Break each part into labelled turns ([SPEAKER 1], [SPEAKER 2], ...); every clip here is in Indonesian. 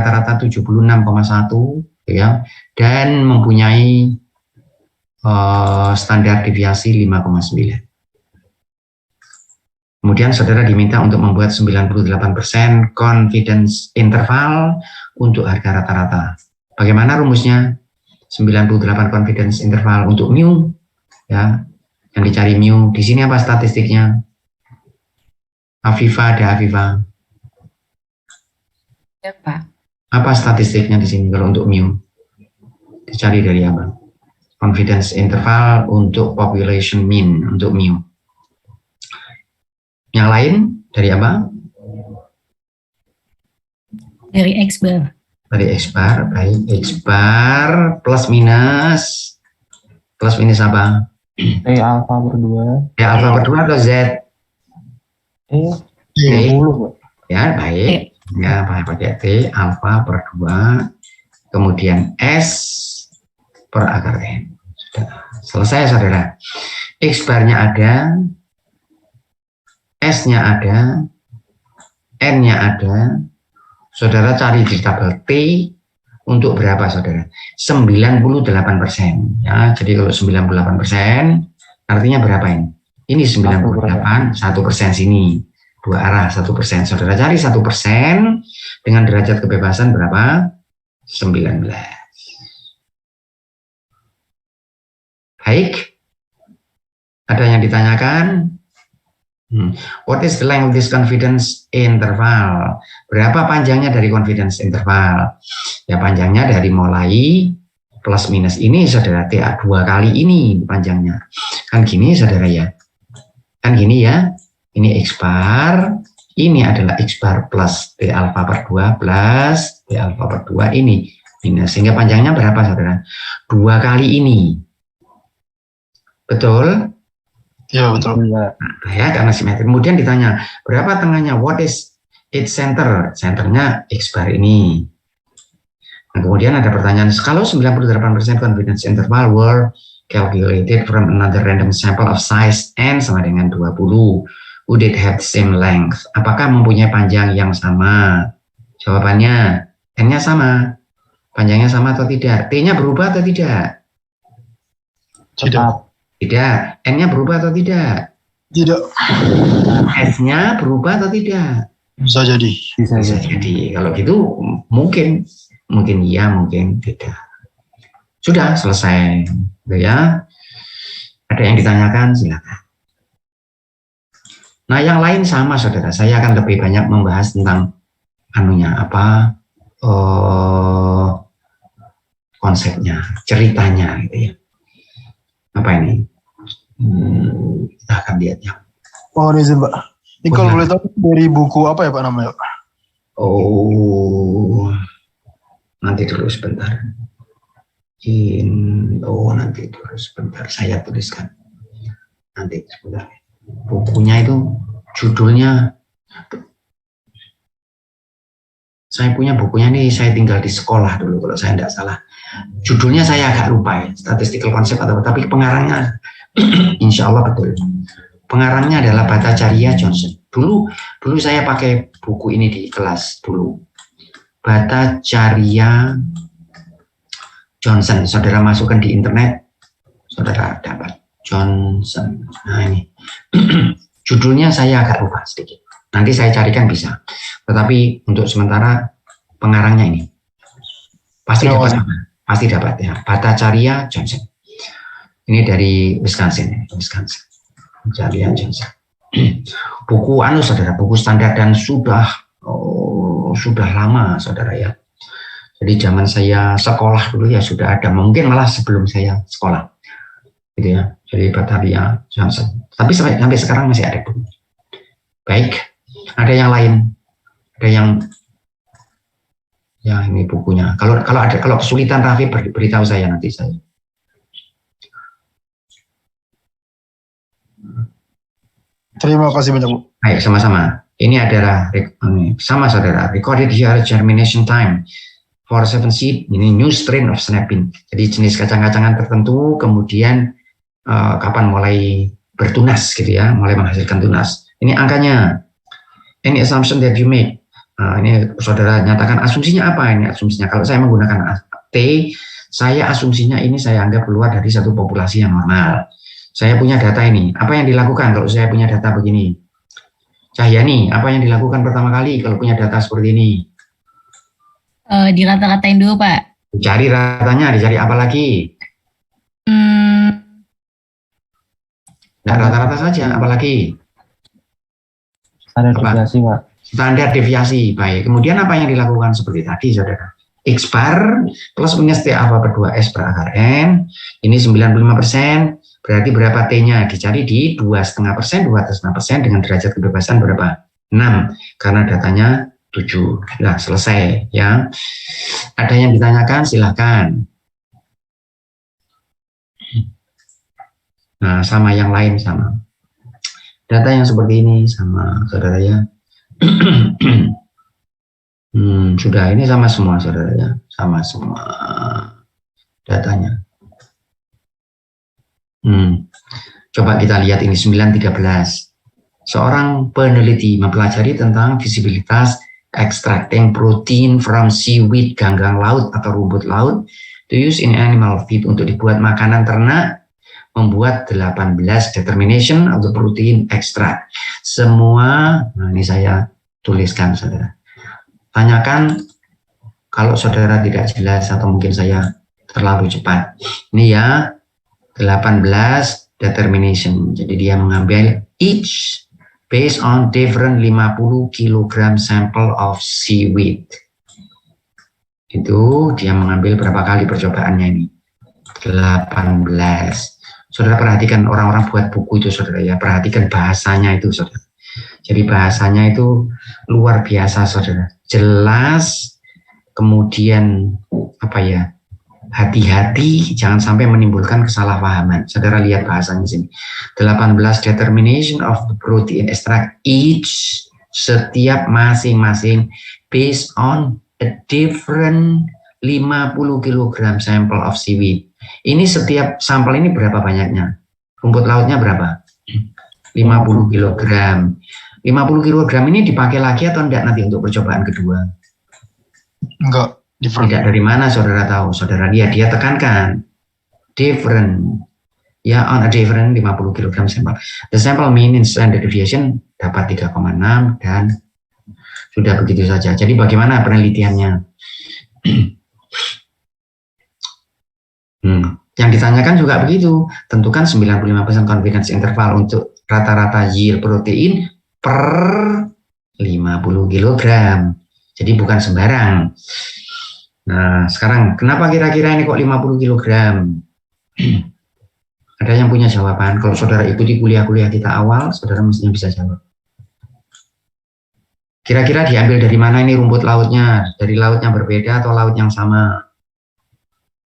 [SPEAKER 1] rata-rata 76,1 ya, dan mempunyai standar deviasi 5,9. Kemudian saudara diminta untuk membuat 98% confidence interval untuk harga rata-rata. Bagaimana rumusnya? 98 confidence interval untuk mu, ya, yang dicari mu. Di sini apa statistiknya? Afifa, ada Afifa?
[SPEAKER 2] Ya, Pak.
[SPEAKER 1] Apa statistiknya di sini kalau untuk mu? Dicari dari apa? Confidence interval untuk population mean, untuk mu. Yang lain dari apa?
[SPEAKER 2] Dari X bar.
[SPEAKER 1] Dari X bar, baik. X bar plus minus apa?
[SPEAKER 3] T alpha per 2.
[SPEAKER 1] T alpha per 2 atau Z?
[SPEAKER 3] T 20.
[SPEAKER 1] Ya, baik. Ya, pakai T alpha per 2. Kemudian S per akar N. Sudah selesai, saudara. X barnya ada, S-nya ada, N-nya ada. Saudara cari di tabel T untuk berapa, saudara? 98%. Ya, jadi kalau 98%, artinya berapa ini? Ini 98, 1% sini. Dua arah, 1%. Saudara cari 1% dengan derajat kebebasan berapa? 19. Baik. Ada yang ditanyakan? What is the length of this confidence interval? Berapa panjangnya dari confidence interval? Ya, panjangnya dari mulai plus minus ini, saudara, TA 2 kali ini panjangnya. Kan gini, saudara, ya. Kan gini ya. Ini X bar, ini adalah X bar plus T alpha per 2 plus T alpha per 2 ini minus. Sehingga panjangnya berapa, saudara? 2 kali ini. Betul?
[SPEAKER 4] Ya, betul.
[SPEAKER 1] Ya, karena simetri. Kemudian ditanya, berapa tengahnya? What is its center? Centernya X bar ini. Nah, kemudian ada pertanyaan, kalau 98% confidence interval were calculated from another random sample of size n sama dengan 20, would it have the same length? Apakah mempunyai panjang yang sama? Jawabannya, n-nya sama. Panjangnya sama atau tidak? T-nya berubah atau tidak?
[SPEAKER 4] Tidak.
[SPEAKER 1] Tidak. N-nya berubah atau tidak?
[SPEAKER 4] Tidak.
[SPEAKER 1] S-nya berubah atau tidak?
[SPEAKER 4] Bisa jadi.
[SPEAKER 1] Bisa jadi. Kalau gitu mungkin iya, mungkin tidak. Sudah selesai, ya. Ada yang ditanyakan, silakan. Nah, yang lain sama, saudara. Saya akan lebih banyak membahas tentang konsepnya, ceritanya, gitu ya. Apa ini? Kita akan lihat ya.
[SPEAKER 4] Mohon izin, Pak. Ini kalau boleh tahu dari buku apa ya, Pak, namanya, Pak?
[SPEAKER 1] Oh, nanti dulu sebentar. Nanti dulu sebentar. Saya tuliskan. Nanti sebentar. Bukunya itu judulnya. Saya punya bukunya nih. Saya tinggal di sekolah dulu kalau saya tidak salah. Judulnya saya agak lupa ya. Statistical concept atau apa. Tapi pengarangnya insya Allah betul. Pengarangnya adalah Bhattacharya Johnson. Dulu saya pakai buku ini di kelas dulu. Bhattacharya Johnson. Saudara masukkan di internet, saudara dapat Johnson. Nah ini. Judulnya saya agak lupa sedikit. Nanti saya carikan bisa. Tetapi untuk sementara pengarangnya ini. Pasti dapat ya. Bhattacharya Johnson. Ini dari Wisconsin. Bhattacharya Johnson. Buku saudara, buku standar dan sudah lama, saudara ya. Jadi zaman saya sekolah dulu ya sudah ada, mungkin malah sebelum saya sekolah, gitu ya. Jadi Bhattacharya Johnson. Tapi sampai sekarang masih ada buku. Baik, ada yang lain, ada yang ya ini bukunya. Kalau kesulitan Raffi beritahu saya nanti saya.
[SPEAKER 4] Terima kasih banyak, Bu.
[SPEAKER 1] Baik, sama-sama. Ini adalah sama saudara. Recorded here germination time for 7 seed. Ini new strain of snap bean. Jadi jenis kacang-kacangan tertentu, kemudian kapan mulai bertunas gitu ya, mulai menghasilkan tunas. Ini angkanya. Any assumption that you make. Nah, ini saudara nyatakan asumsinya apa ini asumsinya. Kalau saya menggunakan T, saya asumsinya ini saya anggap keluar dari satu populasi yang normal. Saya punya data ini. Apa yang dilakukan kalau saya punya data begini? Cahyani, apa yang dilakukan pertama kali kalau punya data seperti ini?
[SPEAKER 2] Dirata-ratain dulu, Pak.
[SPEAKER 1] Dicari ratanya, dicari apa lagi? Nah, rata-rata saja, apalagi?
[SPEAKER 3] Standar deviasi, Pak.
[SPEAKER 1] Standar deviasi, baik. Kemudian apa yang dilakukan seperti tadi, saudara? X bar plus minus T alfa per 2S per akar N, ini 95%, berarti berapa T-nya? Dicari di 2,5%, 2,5% dengan derajat kebebasan berapa? 6, karena datanya 7. Nah, selesai ya. Ada yang ditanyakan, silahkan. Nah, sama yang lain sama. Data yang seperti ini sama, saudara ya. Sudah ini sama semua saudara ya, sama semua datanya. Coba kita lihat ini 913. Seorang peneliti mempelajari tentang visibilitas extracting protein from seaweed, ganggang laut atau rumput laut to use in animal feed, untuk dibuat makanan ternak, membuat 18 determination of the protein extract. Semua, nah ini saya tuliskan saudara. Tanyakan kalau saudara tidak jelas atau mungkin saya terlalu cepat. Ini ya, 18 determination. Jadi dia mengambil each based on different 50 kg sample of seaweed. Itu dia mengambil berapa kali percobaannya ini? 18. Saudara perhatikan orang-orang buat buku itu saudara ya, perhatikan bahasanya itu saudara. Jadi bahasanya itu luar biasa saudara, jelas, kemudian apa ya, hati-hati jangan sampai menimbulkan kesalahpahaman. Saudara lihat bahasanya sini, 18 determination of the protein extract each, setiap masing-masing based on a different 50 kg sample of seaweed. Ini setiap sampel ini berapa banyaknya? Rumput lautnya berapa? 50 kg. 50 kg ini dipakai lagi atau enggak nanti untuk percobaan kedua?
[SPEAKER 4] Enggak, different.
[SPEAKER 1] Tidak, dari mana saudara tahu? Saudara dia tekankan different. Ya, on a different 50 kg sampel. The sample mean in standard deviation dapat 3,6 dan sudah begitu saja. Jadi bagaimana penelitiannya? Yang ditanyakan juga begitu, tentukan 95% confidence interval untuk rata-rata yield protein per 50 kg. Jadi bukan sembarang. Nah, sekarang kenapa kira-kira ini kok 50 kg? Ada yang punya jawaban? Kalau saudara ikuti kuliah-kuliah kita awal, saudara mestinya bisa jawab. Kira-kira diambil dari mana ini rumput lautnya? Dari laut yang berbeda atau laut yang sama?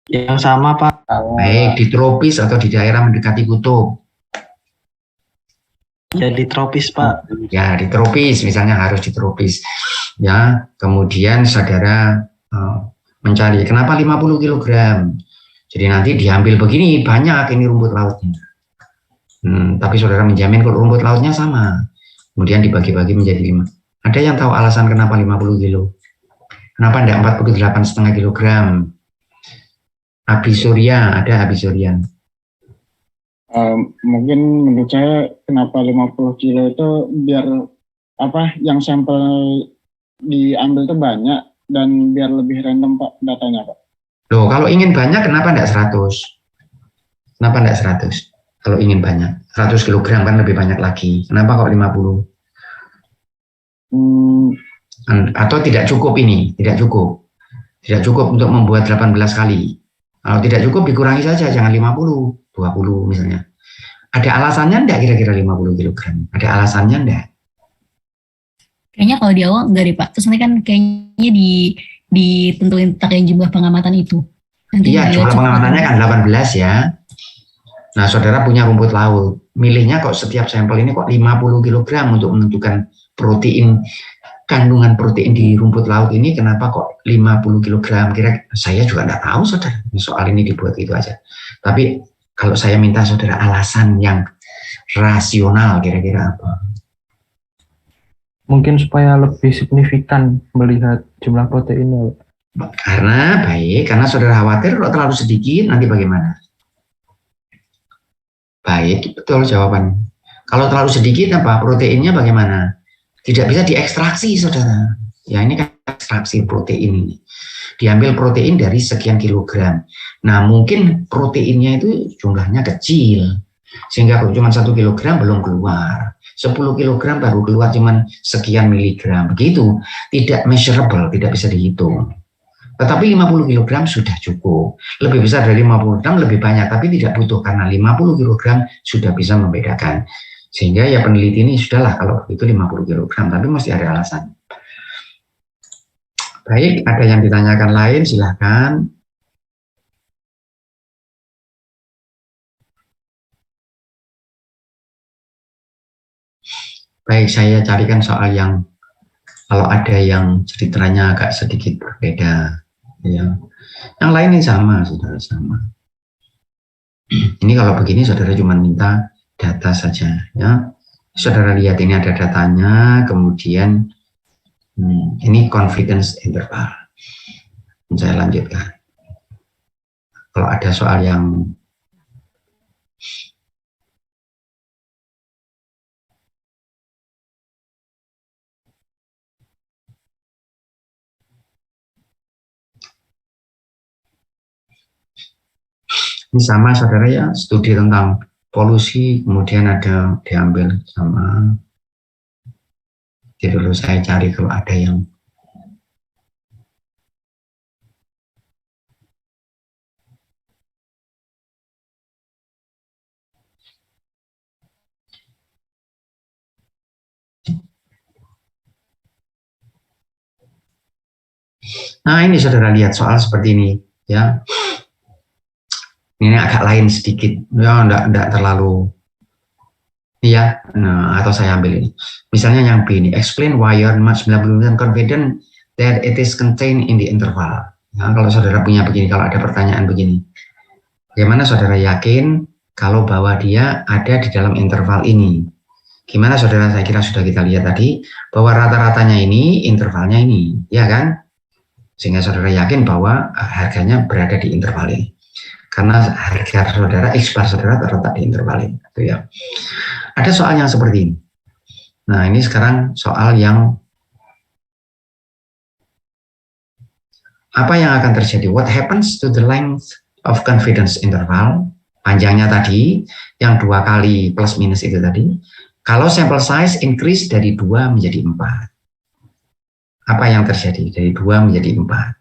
[SPEAKER 5] Yang sama, Pak.
[SPEAKER 1] Baik, di tropis atau di daerah mendekati kutub?
[SPEAKER 5] Ya, di tropis, Pak.
[SPEAKER 1] Ya, di tropis, misalnya harus di tropis. Ya, kemudian saudara mencari, kenapa 50 kg? Jadi nanti diambil begini, banyak ini rumput lautnya. Tapi saudara menjamin kalau rumput lautnya sama. Kemudian dibagi-bagi menjadi 5. Ada yang tahu alasan kenapa 50 kilo? Kenapa tidak 48,5 kg? Abi Surya, ada Abi Surya.
[SPEAKER 6] Mungkin menurut saya kenapa 50 kilo itu biar apa yang sampel diambil itu banyak dan biar lebih random Pak datanya Pak.
[SPEAKER 1] Loh, kalau ingin banyak kenapa tidak 100? Kenapa tidak 100? Kalau ingin banyak, 100 kg kan lebih banyak lagi. Kenapa kok 50? Atau tidak cukup ini? Tidak cukup. Tidak cukup untuk membuat 18 kali. Kalau tidak cukup dikurangi saja, jangan 50, 20 misalnya. Ada alasannya enggak kira-kira 50 kg? Ada alasannya enggak?
[SPEAKER 2] Kayaknya kalau di awal enggak deh Pak. Terus nanti kan kayaknya ditentuin tentang jumlah pengamatan itu. Nanti
[SPEAKER 1] iya, jumlah pengamatannya kan 18 ya. Nah, saudara punya rumput laut. Milihnya kok setiap sampel ini kok 50 kg untuk menentukan protein, kandungan protein di rumput laut ini kenapa kok 50 kg? Kira saya juga enggak tahu saudara. Soal ini dibuat itu aja. Tapi kalau saya minta saudara alasan yang rasional kira-kira apa?
[SPEAKER 3] Mungkin supaya lebih signifikan melihat jumlah proteinnya.
[SPEAKER 1] Karena saudara khawatir kalau terlalu sedikit nanti bagaimana? Baik, betul jawaban. Kalau terlalu sedikit apa proteinnya bagaimana? Tidak bisa diekstraksi, saudara. Ya ini kan ekstraksi protein ini. Diambil protein dari sekian kilogram. Nah mungkin proteinnya itu jumlahnya kecil, sehingga kalau cuma 1 kilogram belum keluar. 10 kilogram baru keluar cuma sekian miligram. Begitu, tidak measurable, tidak bisa dihitung. Tetapi 50 kg sudah cukup. Lebih besar dari 50 gram lebih banyak, tapi tidak butuh karena 50 kg sudah bisa membedakan. Sehingga ya peneliti ini sudahlah kalau itu 50 kg, tapi mesti ada alasan. Baik, ada yang ditanyakan lain, silahkan. Baik, saya carikan soal yang kalau ada yang ceritanya agak sedikit berbeda. Ya. Yang lain ini sama, saudara, sama. Ini kalau begini saudara cuma minta data saja, ya. Saudara lihat ini ada datanya, kemudian ini confidence interval. Saya lanjutkan. Kalau ada soal yang ini sama saudara ya, studi tentang polusi, kemudian ada diambil sama. Jadi dulu saya cari kalau ada yang nah ini saudara lihat soal seperti ini ya. Ini agak lain sedikit, ya enggak terlalu, iya. Nah, atau saya ambil ini. Misalnya yang B ini, explain why you're not 90% confident that it is contained in the interval. Ya, kalau saudara punya begini, kalau ada pertanyaan begini, bagaimana saudara yakin kalau bahwa dia ada di dalam interval ini? Gimana saudara? Saya kira sudah kita lihat tadi bahwa rata-ratanya ini, intervalnya ini, ya kan? Sehingga saudara yakin bahwa harganya berada di interval ini. Karena harga saudara, X bar saudara terletak di interval ini. Gitu ya. Ada soal yang seperti ini. Nah ini sekarang soal yang apa yang akan terjadi? What happens to the length of confidence interval? Panjangnya tadi, yang 2 kali plus minus itu tadi. Kalau sample size increase dari 2 menjadi 4. Apa yang terjadi? Dari 2 menjadi 4.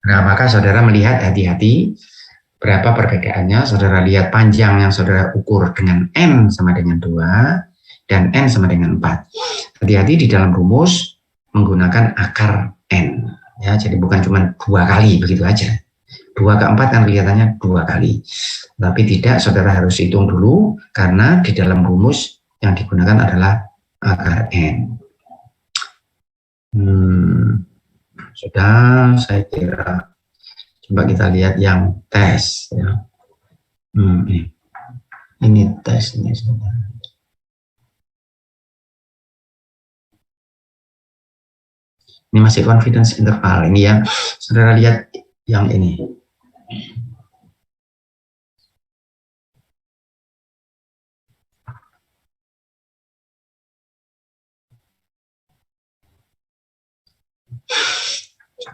[SPEAKER 1] Nah, maka saudara melihat hati-hati berapa perbedaannya. Saudara lihat panjang yang saudara ukur dengan N sama dengan 2 dan N sama dengan 4. Hati-hati di dalam rumus menggunakan akar N. Ya, jadi bukan cuma 2 kali begitu aja. 2 ke 4 kan kelihatannya 2 kali. Tapi tidak, saudara harus hitung dulu karena di dalam rumus yang digunakan adalah akar N. Sudah, saya kira. Coba kita lihat yang tes. Ya. Ini tes ini sebenarnya. Ini masih confidence interval ini ya. Saudara lihat yang ini.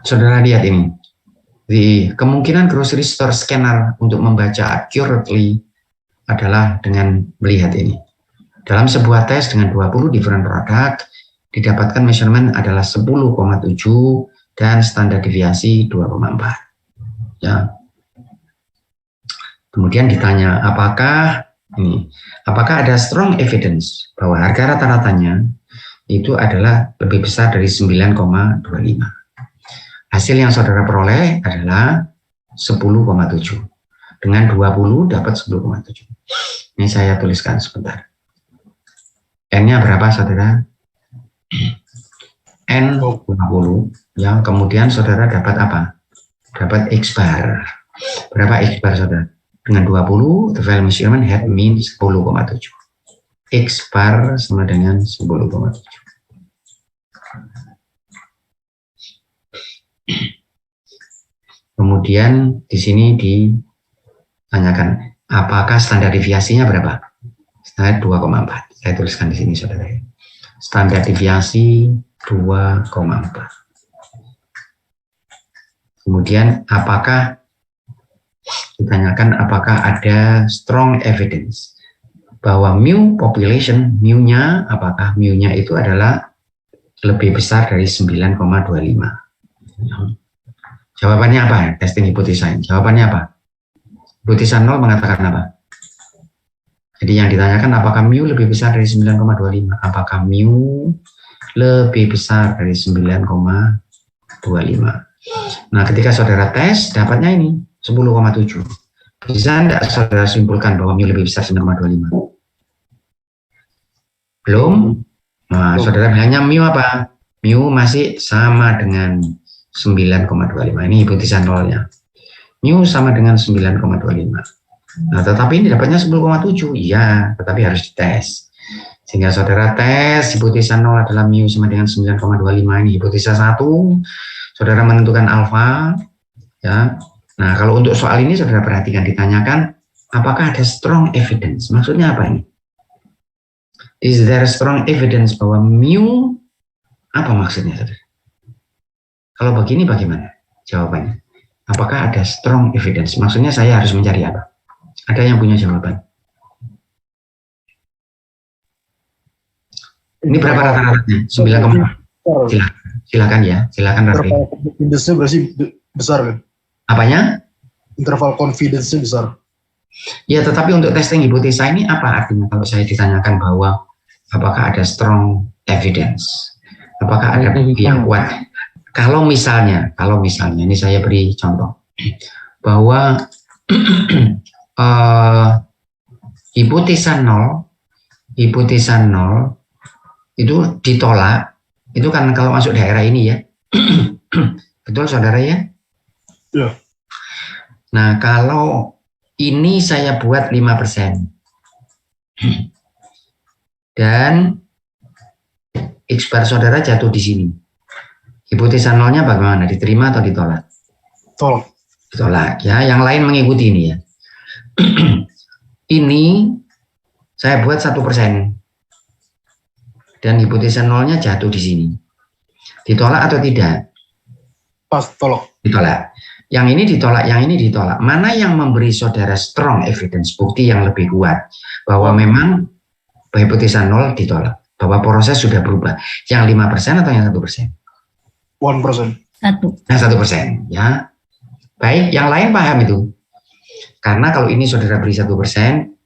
[SPEAKER 1] Saudara lihat ini. Di kemungkinan grocery store scanner untuk membaca accurately adalah dengan melihat ini. Dalam sebuah tes dengan 20 different product, didapatkan measurement adalah 10,7 dan standar deviasi 2,4. Ya. Kemudian ditanya apakah ada strong evidence bahwa harga rata-ratanya itu adalah lebih besar dari 9,25. Hasil yang saudara peroleh adalah 10,7. Dengan 20 dapat 10,7. Ini saya tuliskan sebentar. N-nya berapa saudara? N 20. Ya, kemudian saudara dapat apa? Dapat X bar. Berapa X bar saudara? Dengan 20, the value measurement had mean 10,7. X bar sama dengan 10,7. Kemudian di sini ditanyakan apakah standar deviasinya berapa? Standar 2,4. Saya tuliskan di sini saudara. Standar deviasi 2,4. Kemudian ditanyakan apakah ada strong evidence bahwa mu population, mu-nya, apakah mu-nya itu adalah lebih besar dari 9,25. Jawabannya apa? Testing hipotesa. Jawabannya apa? Hipotesa 0 mengatakan apa? Jadi yang ditanyakan apakah mu lebih besar dari 9,25? Apakah mu lebih besar dari 9,25? Nah, ketika saudara tes, dapatnya ini 10,7. Bisa tidak saudara simpulkan bahwa mu lebih besar 9,25? Belum? Nah, saudara bilangnya mu apa? Mu masih sama dengan 9,25. Ini hipotesa nolnya. Mu sama dengan 9,25. Nah, tetapi ini dapatnya 10,7. Iya, tetapi harus dites. Sehingga saudara tes hipotesa 0 adalah mu sama dengan 9,25. Ini hipotesa 1. Saudara menentukan alfa. Ya. Nah, kalau untuk soal ini saudara perhatikan ditanyakan apakah ada strong evidence. Maksudnya apa ini? Is there strong evidence bahwa mu, apa maksudnya saudara? Kalau begini bagaimana jawabannya? Apakah ada strong evidence? Maksudnya saya harus mencari apa? Ada yang punya jawaban? Ini berapa rata-ratanya? 9,4. Silakan ya, silakan Raffi.
[SPEAKER 4] Interval confidence-nya berarti besar kan?
[SPEAKER 1] Apanya?
[SPEAKER 4] Interval confidence-nya besar.
[SPEAKER 1] Ya, tetapi untuk testing hipotesa ini apa artinya kalau saya ditanyakan bahwa apakah ada strong evidence? Apakah ada bukti yang kuat? Kalau misalnya ini saya beri contoh bahwa hipotesa 0 itu ditolak, itu kan kalau masuk daerah ini ya. Betul saudara ya?
[SPEAKER 4] Ya.
[SPEAKER 1] Nah, kalau ini saya buat 5%. Dan X bar saudara jatuh di sini. Hipotesa nolnya bagaimana? Diterima atau ditolak?
[SPEAKER 4] Tolak.
[SPEAKER 1] Ditolak ya. Yang lain mengikuti ini ya. Ini saya buat 1%. Dan hipotesa nolnya jatuh di sini. Ditolak atau tidak?
[SPEAKER 4] Pas, tolak.
[SPEAKER 1] Ditolak. Yang ini ditolak, yang ini ditolak. Mana yang memberi saudara strong evidence, bukti yang lebih kuat bahwa memang hipotesa 0 ditolak, bahwa proses sudah berubah. Yang 5% atau yang 1%?
[SPEAKER 4] 1%.
[SPEAKER 1] Yang 1%, ya. Baik, yang lain paham itu. Karena kalau ini saudara beri 1%,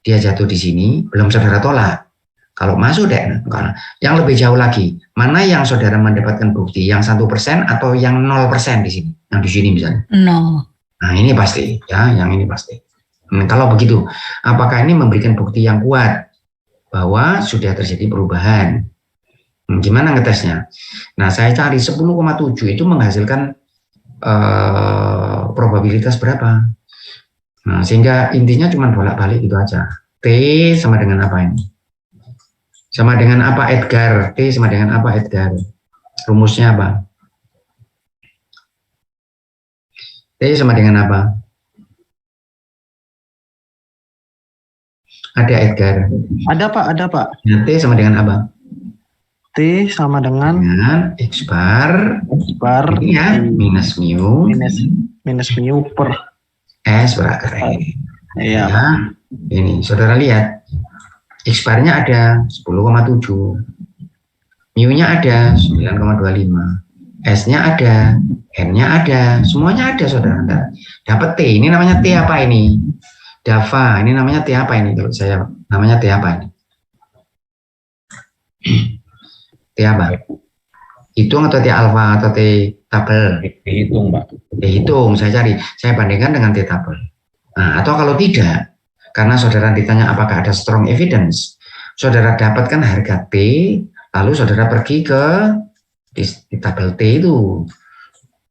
[SPEAKER 1] dia jatuh di sini, belum saudara tolak. Kalau masuk deh, yang lebih jauh lagi, mana yang saudara mendapatkan bukti, yang 1% atau yang 0% di sini, yang di sini misalnya.
[SPEAKER 2] 0.
[SPEAKER 1] Nah ini pasti, ya, yang ini pasti. Kalau begitu, apakah ini memberikan bukti yang kuat bahwa sudah terjadi perubahan? Gimana ngetesnya? Nah saya cari 10,7 itu menghasilkan probabilitas berapa? Nah sehingga intinya cuma bolak-balik gitu aja. T sama dengan apa ini? Sama dengan apa Edgar? T sama dengan apa Edgar? Rumusnya apa? T sama dengan apa? Ada Edgar.
[SPEAKER 5] Ada Pak, ada Pak.
[SPEAKER 1] Nah, T sama dengan apa?
[SPEAKER 5] T sama dengan
[SPEAKER 1] X bar ini ya, minus mu
[SPEAKER 5] mu per
[SPEAKER 1] S berakar E.
[SPEAKER 5] Iya.
[SPEAKER 1] Ya, ini saudara lihat X barnya ada 10,7, mu-nya ada 9,25, S-nya ada, N-nya ada, semuanya ada saudara. Dapat T, ini namanya T apa ini? Dava, ini namanya T apa ini? Kalau saya namanya T apa ini? T apa? Hitung atau T alfa atau T tabel?
[SPEAKER 7] Dihitung, Pak.
[SPEAKER 1] Dihitung, saya cari, saya bandingkan dengan T tabel. Nah, atau kalau tidak, karena saudara ditanya apakah ada strong evidence, saudara dapatkan harga T, lalu saudara pergi ke di tabel T itu.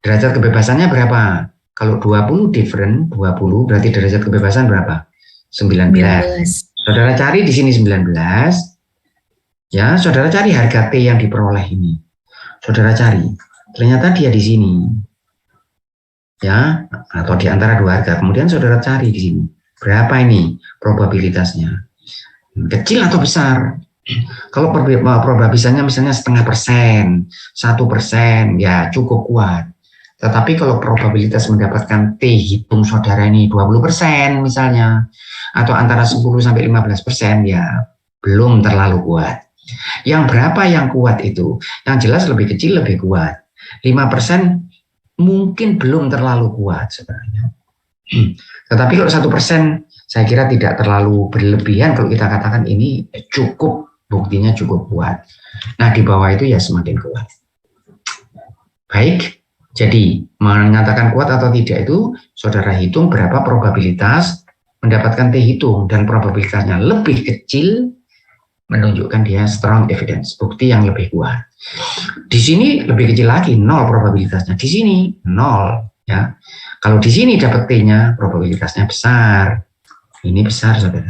[SPEAKER 1] Derajat kebebasannya berapa? Kalau 20 different, 20 berarti derajat kebebasan berapa? 19. Saudara cari di sini 19, Ya, saudara cari harga T yang diperoleh ini. Saudara cari, ternyata dia di sini. Ya, atau di antara dua harga. Kemudian saudara cari di sini. Berapa ini probabilitasnya? Kecil atau besar? Kalau probabilitasnya misalnya 0,5%, 1%, ya cukup kuat. Tetapi kalau probabilitas mendapatkan T hitung saudara ini 20% misalnya, atau antara 10 sampai 15%, ya belum terlalu kuat. Yang berapa yang kuat itu? Yang jelas lebih kecil lebih kuat. 5% mungkin belum terlalu kuat sebenarnya. Tetapi kalau 1% saya kira tidak terlalu berlebihan kalau kita katakan ini cukup, buktinya cukup kuat. Nah, di bawah itu ya semakin kuat. Baik, jadi menyatakan kuat atau tidak itu saudara hitung berapa probabilitas mendapatkan T hitung, dan probabilitasnya lebih kecil menunjukkan dia strong evidence, bukti yang lebih kuat. Di sini lebih kecil lagi, 0 probabilitasnya. Di sini 0, ya. Kalau di sini dapat T-nya, probabilitasnya besar. Ini besar, saudara.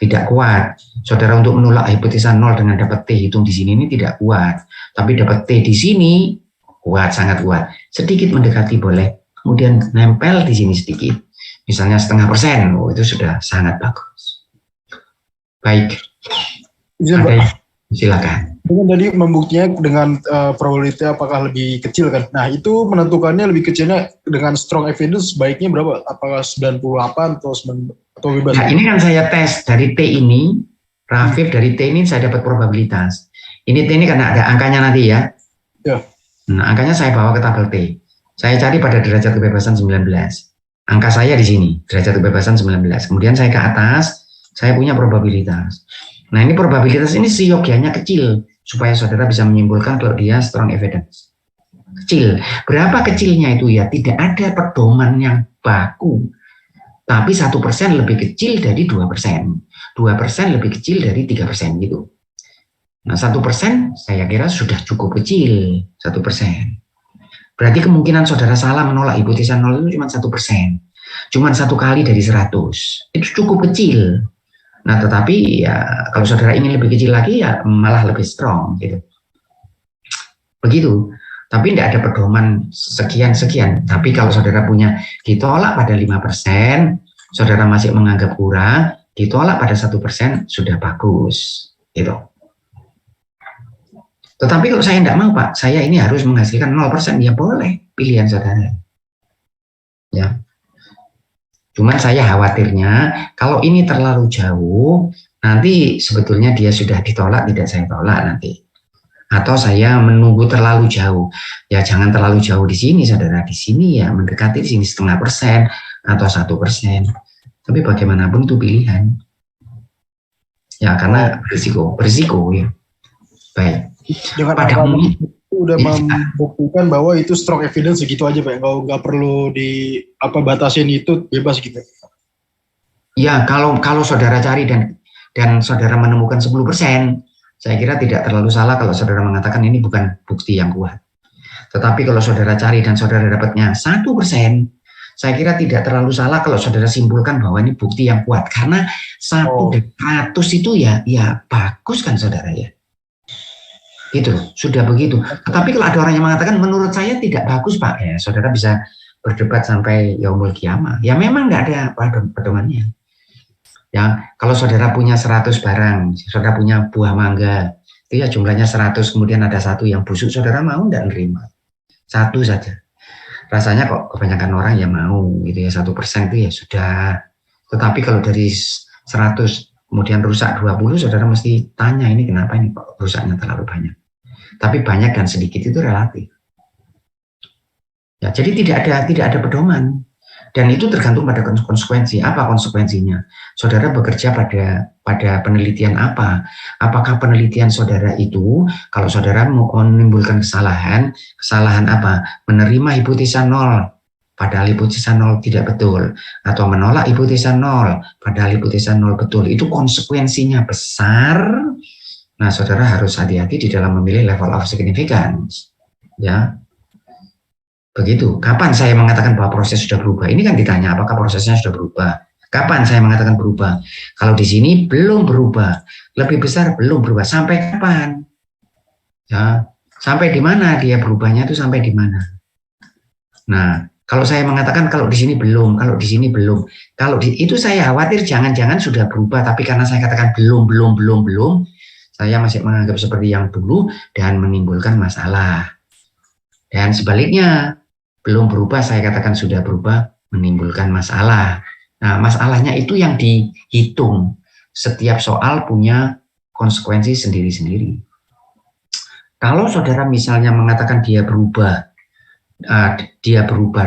[SPEAKER 1] Tidak kuat. Saudara untuk menolak hipotesa 0 dengan dapat T hitung di sini ini tidak kuat. Tapi dapat T di sini kuat, sangat kuat. Sedikit mendekati boleh. Kemudian nempel di sini sedikit. Misalnya 0,5%, oh, itu sudah sangat bagus. Baik. Silakan.
[SPEAKER 4] Dengan tadi membuktinya dengan probability apakah lebih kecil kan? Nah, itu menentukannya lebih kecilnya dengan strong evidence baiknya berapa? Apakah 98 atau bebas?
[SPEAKER 1] Nah, ini kan saya tes dari T ini, Rafif dari T ini saya dapat probabilitas. Ini T ini karena ada angkanya nanti ya.
[SPEAKER 4] Ya.
[SPEAKER 1] Nah, angkanya saya bawa ke tabel T. Saya cari pada derajat kebebasan 19. Angka saya di sini, derajat kebebasan 19. Kemudian saya ke atas, saya punya probabilitas. Nah, ini probabilitas ini seyogianya kecil supaya saudara bisa menyimpulkan kalau dia strong evidence. Kecil. Berapa kecilnya itu ya? Tidak ada pedoman yang baku. Tapi 1% lebih kecil dari 2%. 2% lebih kecil dari 3% gitu. Nah, 1% saya kira sudah cukup kecil. 1%. Berarti kemungkinan saudara salah menolak hipotesa 0 itu cuma 1%. Cuma 1 kali dari 100. Itu cukup kecil. Nah, tetapi ya kalau saudara ingin lebih kecil lagi ya malah lebih strong gitu. Begitu. Tapi tidak ada pedoman sekian-sekian. Tapi kalau saudara punya ditolak pada 5%, saudara masih menganggap kurang, ditolak pada 1% sudah bagus gitu. Tetapi kalau saya tidak mau, Pak, saya ini harus menghasilkan 0%, ya boleh, pilihan saudara. Ya. Cuman saya khawatirnya kalau ini terlalu jauh, nanti sebetulnya dia sudah ditolak, tidak saya tolak nanti. Atau saya menunggu terlalu jauh. Ya jangan terlalu jauh di sini, saudara. Di sini ya mendekati di sini 0,5% atau 1%. Tapi bagaimanapun itu pilihan. Ya karena berisiko ya. Baik.
[SPEAKER 4] Dengan
[SPEAKER 1] pada umumnya
[SPEAKER 4] udah membuktikan bahwa itu strong evidence segitu aja Pak, nggak perlu di batasin itu, bebas gitu.
[SPEAKER 1] Ya kalau saudara cari dan saudara menemukan 10%, saya kira tidak terlalu salah kalau saudara mengatakan ini bukan bukti yang kuat. Tetapi kalau saudara cari dan saudara dapatnya 1%, saya kira tidak terlalu salah kalau saudara simpulkan bahwa ini bukti yang kuat, karena 1/100 itu ya bagus kan saudara ya. Gitu, sudah begitu. Tetapi kalau ada orang yang mengatakan menurut saya tidak bagus Pak, ya saudara bisa berdebat sampai yaumul kiamah. Ya memang nggak ada pedomannya. Ya kalau saudara punya 100 barang, saudara punya buah mangga, itu ya jumlahnya 100, kemudian ada satu yang busuk, saudara mau nggak nerima? Satu saja. Rasanya kok kebanyakan orang ya mau, gitu ya 1% itu ya sudah. Tetapi kalau dari 100 kemudian rusak 20, saudara mesti tanya ini kenapa ini kok rusaknya terlalu banyak. Tapi banyak dan sedikit itu relatif. Ya, jadi tidak ada pedoman, dan itu tergantung pada konsekuensi. Apa konsekuensinya? Saudara bekerja pada penelitian apa? Apakah penelitian saudara itu kalau saudara mau menimbulkan kesalahan apa? Menerima hipotesa 0 padahal hipotesa 0 tidak betul, atau menolak hipotesa 0 padahal hipotesa 0 betul. Itu konsekuensinya besar. Nah, saudara harus hati-hati di dalam memilih level of significance. Ya, begitu. Kapan saya mengatakan bahwa proses sudah berubah? Ini kan ditanya apakah prosesnya sudah berubah. Kapan saya mengatakan berubah? Kalau di sini belum berubah, lebih besar belum berubah. Sampai kapan? Ya, sampai di mana dia berubahnya itu sampai di mana? Nah, kalau saya mengatakan kalau di sini belum, kalau di sini belum, itu saya khawatir jangan-jangan sudah berubah, tapi karena saya katakan belum, saya masih menganggap seperti yang dulu dan menimbulkan masalah. Dan sebaliknya, belum berubah, saya katakan sudah berubah, menimbulkan masalah. Nah, masalahnya itu yang dihitung. Setiap soal punya konsekuensi sendiri-sendiri. Kalau saudara misalnya mengatakan dia berubah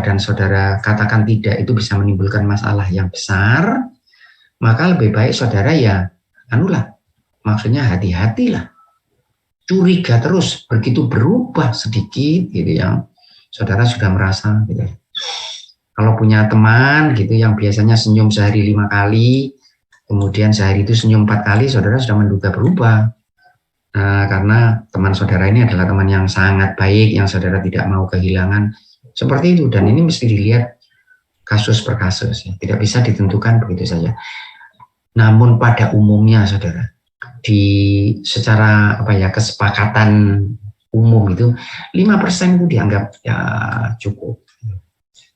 [SPEAKER 1] dan saudara katakan tidak, itu bisa menimbulkan masalah yang besar, maka lebih baik saudara ya maksudnya hati-hatilah, curiga terus, begitu berubah sedikit gitu ya, saudara sudah merasa gitu. Kalau punya teman gitu yang biasanya senyum sehari 5 kali, kemudian sehari itu senyum 4 kali, saudara sudah menduga berubah. Karena teman saudara ini adalah teman yang sangat baik, yang saudara tidak mau kehilangan. Seperti itu, dan ini mesti dilihat kasus per kasus, ya. Tidak bisa ditentukan begitu saja. Namun pada umumnya saudara, secara kesepakatan umum itu 5% itu dianggap ya cukup.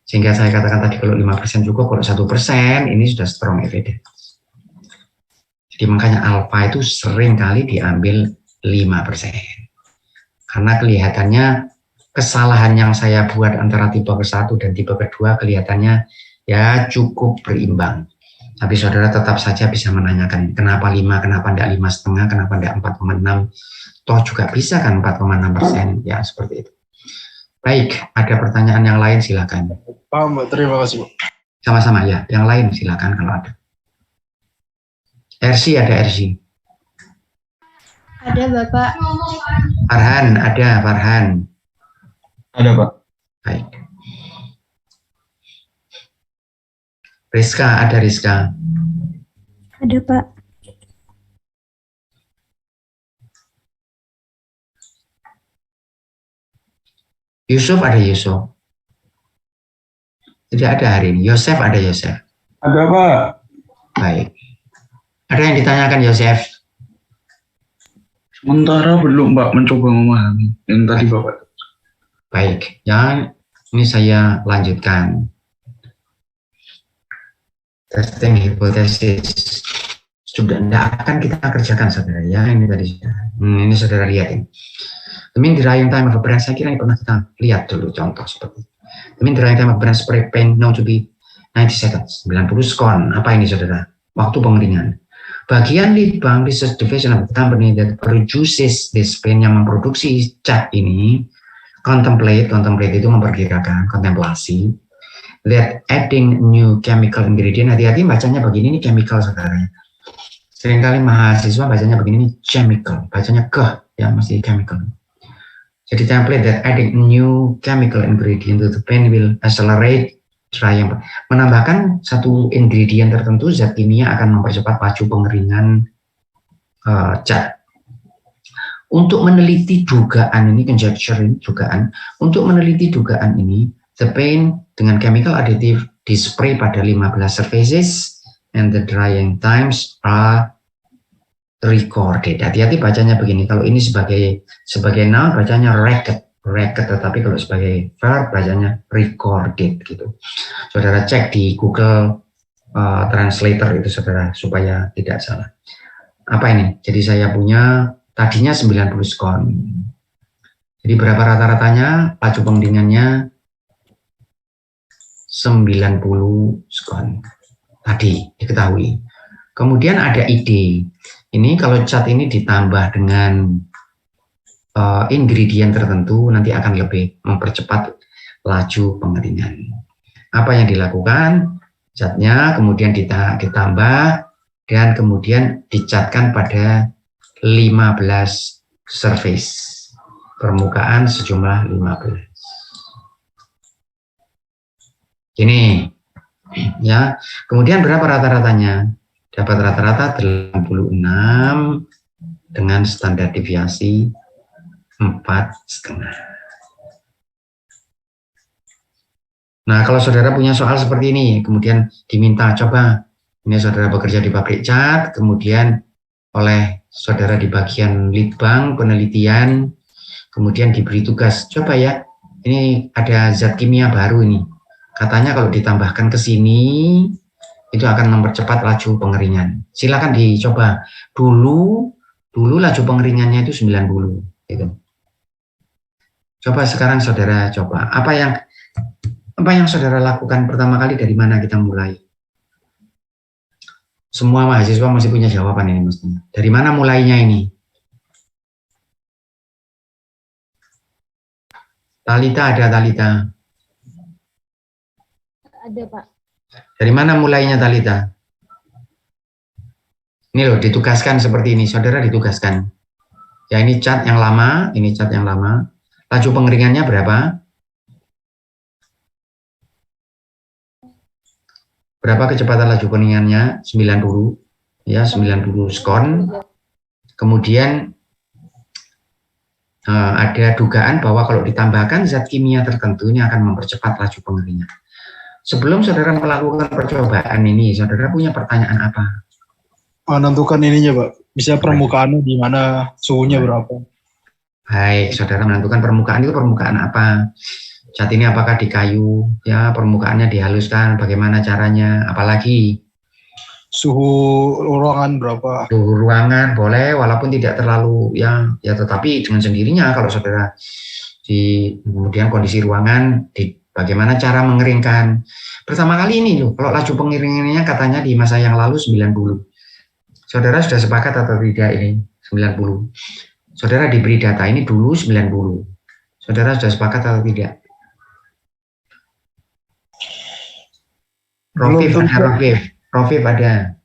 [SPEAKER 1] Sehingga saya katakan tadi kalau 5% cukup, kalau 1% ini sudah strong evidence. Jadi makanya alfa itu sering kali diambil 5%. Karena kelihatannya kesalahan yang saya buat antara tipe ke-1 dan tipe ke-2 kelihatannya ya cukup berimbang. Tapi saudara tetap saja bisa menanyakan kenapa 5, kenapa tidak 5,5, kenapa tidak 4,6. Toh juga bisa kan 4,6%, ya seperti itu. Baik, ada pertanyaan yang lain silakan.
[SPEAKER 4] Paham, Pak. Terima kasih, Pak.
[SPEAKER 1] Sama-sama ya, yang lain silakan kalau ada. RC ada RC.
[SPEAKER 7] Ada Bapak.
[SPEAKER 1] Farhan ada Farhan.
[SPEAKER 3] Ada, Pak.
[SPEAKER 1] Baik. Rizka ada Rizka.
[SPEAKER 7] Ada Pak.
[SPEAKER 1] Yusuf ada Yusuf. Tidak ada hari ini. Yosef ada Yosef.
[SPEAKER 3] Ada, Pak.
[SPEAKER 1] Baik. Ada yang ditanyakan Yosef?
[SPEAKER 3] Sementara belum, Pak, mencoba memahami yang tadi Bapak.
[SPEAKER 1] Baik, ya ini saya lanjutkan. Testing hipotesis sudah tidak akan kita kerjakan saudara ya, ini tadi ini saudara lihat ini. The mean drying time of a brand, saya kira ini pernah kita lihat dulu contoh seperti itu. The mean drying time of brand spray paint known to be 90 seconds, 90 sekon. Apa ini saudara? Waktu pengeringan. Bagian lead bank research division of the company that produces this paint, yang memproduksi cat ini, contemplate itu memperkirakan, kontemplasi, that adding new chemical ingredient, hati-hati bacanya begini, ini chemical saudara. Seringkali mahasiswa bacanya begini, ini chemical, bacanya ya mesti chemical. Jadi template that adding new chemical ingredient to the paint will accelerate drying. Menambahkan satu ingredient tertentu, zat kimia akan mempercepat laju pengeringan cat. Untuk meneliti dugaan ini, conjecture ini, dugaan. Untuk meneliti dugaan ini, the paint dengan chemical additive di-spray pada 15 surfaces and the drying times are recorded. Hati-hati bacanya begini. Kalau ini sebagai noun bacanya racket, tetapi kalau sebagai verb bacanya recorded gitu. Saudara cek di Google Translator itu saudara supaya tidak salah. Apa ini? Jadi saya punya tadinya 90 skon. Jadi berapa rata-ratanya? Laju pengeringannya 90 skon. Tadi diketahui. Kemudian ada ide. Ini kalau cat ini ditambah dengan ingredient tertentu nanti akan lebih mempercepat laju pengeringan. Apa yang dilakukan? Catnya kemudian ditambah dan kemudian dicatkan pada 15 surface, permukaan sejumlah 15. Ini ya. Kemudian berapa rata-ratanya? Dapat rata-rata 86 dengan standar deviasi 4,5. Nah, kalau saudara punya soal seperti ini, kemudian diminta coba Ini saudara bekerja di pabrik cat, kemudian oleh saudara di bagian litbang penelitian, kemudian diberi tugas, coba ya, ini ada zat kimia baru ini. Katanya kalau ditambahkan ke sini itu akan mempercepat laju pengeringan. Silakan dicoba. Dulu laju pengeringannya itu 90 gitu. Coba sekarang saudara coba. Apa yang saudara lakukan pertama kali, dari mana kita mulai? Semua mahasiswa masih punya jawaban ini mestinya. Dari mana mulainya ini? Talita ada, Talita?
[SPEAKER 7] Ada, Pak.
[SPEAKER 1] Dari mana mulainya, Talita? Ini loh, ditugaskan seperti ini. Saudara ditugaskan. Ya, ini cat yang lama, ini cat yang lama. Laju pengeringannya berapa? Berapa kecepatan laju pengeringannya? 90. Ya, 90 skon. Kemudian ada dugaan bahwa kalau ditambahkan zat kimia tertentu ini akan mempercepat laju pengeringan. Sebelum saudara melakukan percobaan ini, saudara punya pertanyaan apa?
[SPEAKER 4] Menentukan ininya, Pak. Bisa permukaannya di mana, suhunya berapa.
[SPEAKER 1] Baik, saudara menentukan permukaan itu permukaan apa? Cat ini apakah di kayu? Ya, permukaannya dihaluskan, bagaimana caranya? Apalagi
[SPEAKER 4] Suhu ruangan berapa.
[SPEAKER 1] suhu ruangan boleh, walaupun tidak terlalu ya tetapi dengan sendirinya kalau saudara kemudian kondisi ruangan, bagaimana cara mengeringkan. Pertama kali ini loh, kalau laju pengeringannya katanya di masa yang lalu 90. Saudara sudah sepakat atau tidak ini 90? Saudara diberi data ini dulu 90. Saudara sudah sepakat atau tidak? Rofif ada.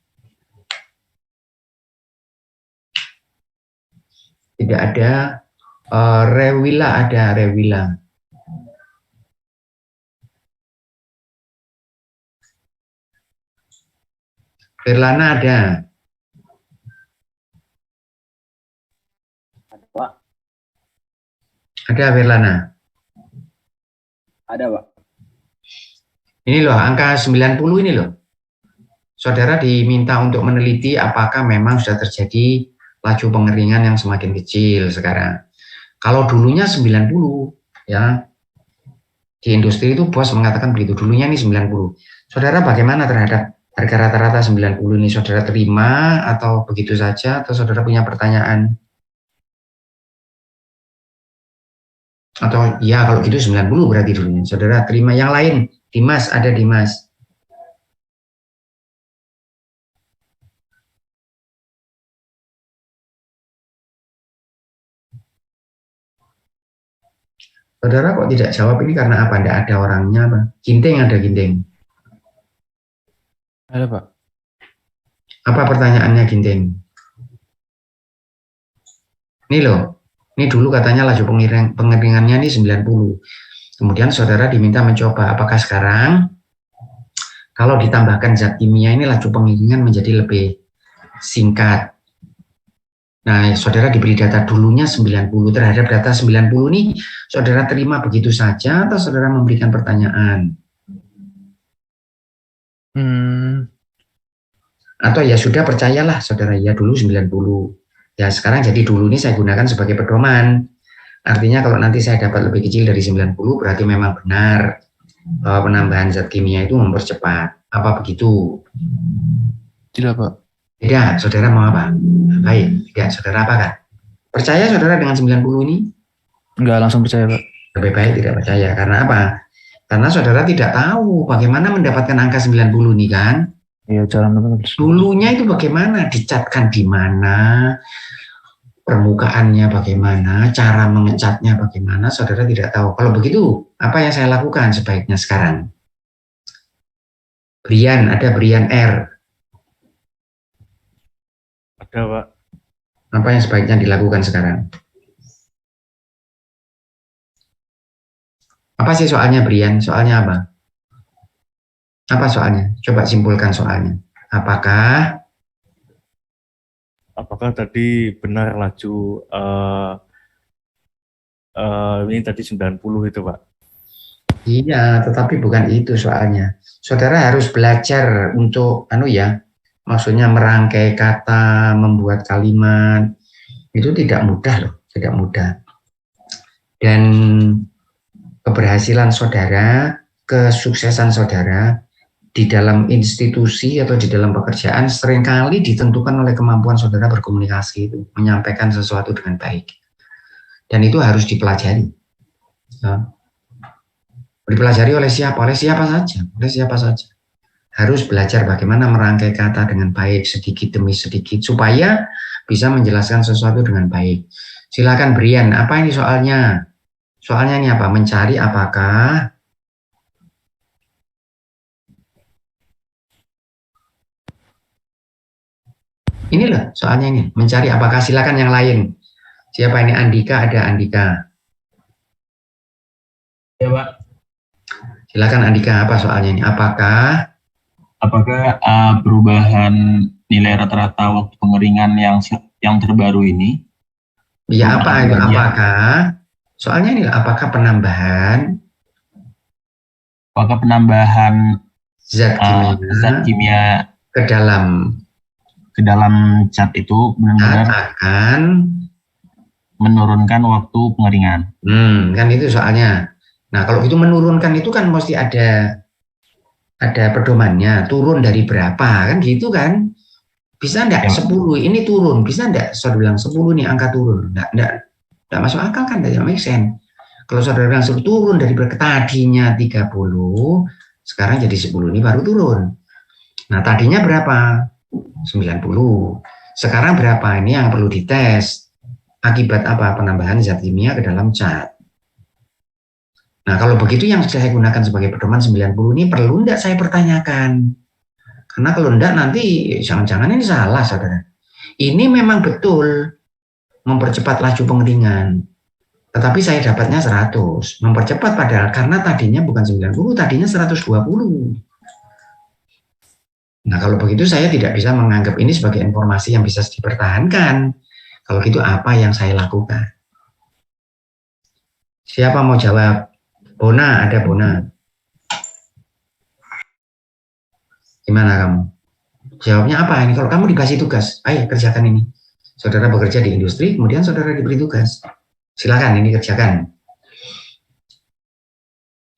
[SPEAKER 1] Tidak ada. Rewila ada, Rewila. Firlana ada. Ada Firlana?
[SPEAKER 8] Ada, Pak.
[SPEAKER 1] Ini loh, angka 90 ini loh. Saudara diminta untuk meneliti apakah memang sudah terjadi laju pengeringan yang semakin kecil sekarang. Kalau dulunya 90, ya, di industri itu bos mengatakan begitu, dulunya ini 90. Saudara bagaimana terhadap harga rata-rata 90 ini? Saudara terima atau begitu saja, atau saudara punya pertanyaan? Atau ya kalau gitu 90 berarti dulunya. Saudara terima. Yang lain, Dimas, ada Dimas. Saudara kok tidak jawab ini karena apa? Tidak ada orangnya apa? Ginting ada, Ginting.
[SPEAKER 3] Ada, Pak.
[SPEAKER 1] Apa pertanyaannya, Ginting? Ini loh, ini dulu katanya laju pengeringannya ini 90. Kemudian saudara diminta mencoba apakah sekarang kalau ditambahkan zat kimia ini laju pengeringan menjadi lebih singkat. Nah, saudara diberi data dulunya 90. Terhadap data 90 ini, saudara terima begitu saja atau saudara memberikan pertanyaan? Atau ya sudah percayalah saudara, ya dulu 90. Ya sekarang jadi dulu ini saya gunakan sebagai pedoman. Artinya kalau nanti saya dapat lebih kecil dari 90, berarti memang benar bahwa penambahan zat kimia itu mempercepat. Apa begitu?
[SPEAKER 3] Tidak, Pak.
[SPEAKER 1] Tidak, saudara mau apa? Baik, tidak, saudara apakan? Percaya saudara dengan 90 ini?
[SPEAKER 3] Enggak langsung percaya, Pak.
[SPEAKER 1] Lebih baik tidak percaya. Karena apa? Karena saudara tidak tahu bagaimana mendapatkan angka 90 ini kan?
[SPEAKER 3] Iya, cara menentukan.
[SPEAKER 1] Dulunya itu bagaimana? Dicatkan di mana? Permukaannya bagaimana? Cara mengecatnya bagaimana? Saudara tidak tahu. Kalau begitu, apa yang saya lakukan sebaiknya sekarang? Brian, ada Brian R.
[SPEAKER 3] Ada, Pak.
[SPEAKER 1] Apa yang sebaiknya dilakukan sekarang? Apa sih soalnya, Brian? Soalnya apa? Apa soalnya? Coba simpulkan soalnya. Apakah
[SPEAKER 9] tadi benar laju ini tadi 90 itu, Pak?
[SPEAKER 1] Iya, tetapi bukan itu soalnya. Saudara harus belajar untuk maksudnya merangkai kata, membuat kalimat, itu tidak mudah loh, tidak mudah. Dan keberhasilan saudara, kesuksesan saudara di dalam institusi atau di dalam pekerjaan seringkali ditentukan oleh kemampuan saudara berkomunikasi itu, menyampaikan sesuatu dengan baik. Dan itu harus dipelajari. Ya. Dipelajari oleh siapa? Oleh siapa saja. Oleh siapa saja. Harus belajar bagaimana merangkai kata dengan baik sedikit demi sedikit supaya bisa menjelaskan sesuatu dengan baik. Silakan Brian, apa ini soalnya? Soalnya ini apa? Mencari apakah ini loh soalnya ini, mencari apakah, silakan yang lain. Siapa ini? Andika, ada Andika.
[SPEAKER 8] Ya Pak,
[SPEAKER 1] Silakan Andika, apa soalnya ini? Apakah
[SPEAKER 8] perubahan nilai rata-rata waktu pengeringan yang terbaru ini,
[SPEAKER 1] ya apa itu? Apakah soalnya ini apakah penambahan zat kimia ke dalam
[SPEAKER 8] cat itu benar-benar
[SPEAKER 1] akan
[SPEAKER 8] menurunkan waktu pengeringan?
[SPEAKER 1] kan itu soalnya. Nah, kalau itu menurunkan itu kan mesti ada pedomannya, turun dari berapa kan gitu kan? Bisa enggak 10 ini turun, bisa enggak saudara bilang 10 nih angka turun? Enggak masuk akal kan, tidak make sense. Kalau saudara bilang turun dari tadinya 30, sekarang jadi 10 ini baru turun. Nah, tadinya berapa? 90. Sekarang berapa? Ini yang perlu dites. Akibat apa? Penambahan zat kimia ke dalam cat. Nah, kalau begitu yang saya gunakan sebagai pedoman 90 ini perlu enggak saya pertanyakan? Karena kalau enggak nanti jangan-jangan ini salah, saudara. Ini memang betul mempercepat laju pengeringan. Tetapi saya dapatnya 100. Mempercepat padahal karena tadinya bukan 90, tadinya 120. Nah, kalau begitu saya tidak bisa menganggap ini sebagai informasi yang bisa dipertahankan. Kalau gitu apa yang saya lakukan? Siapa mau jawab? Bona, ada Bona. Gimana kamu? Jawabnya apa ini? Kalau kamu dikasih tugas, ayo kerjakan ini. Saudara bekerja di industri, kemudian saudara diberi tugas. Silakan ini kerjakan.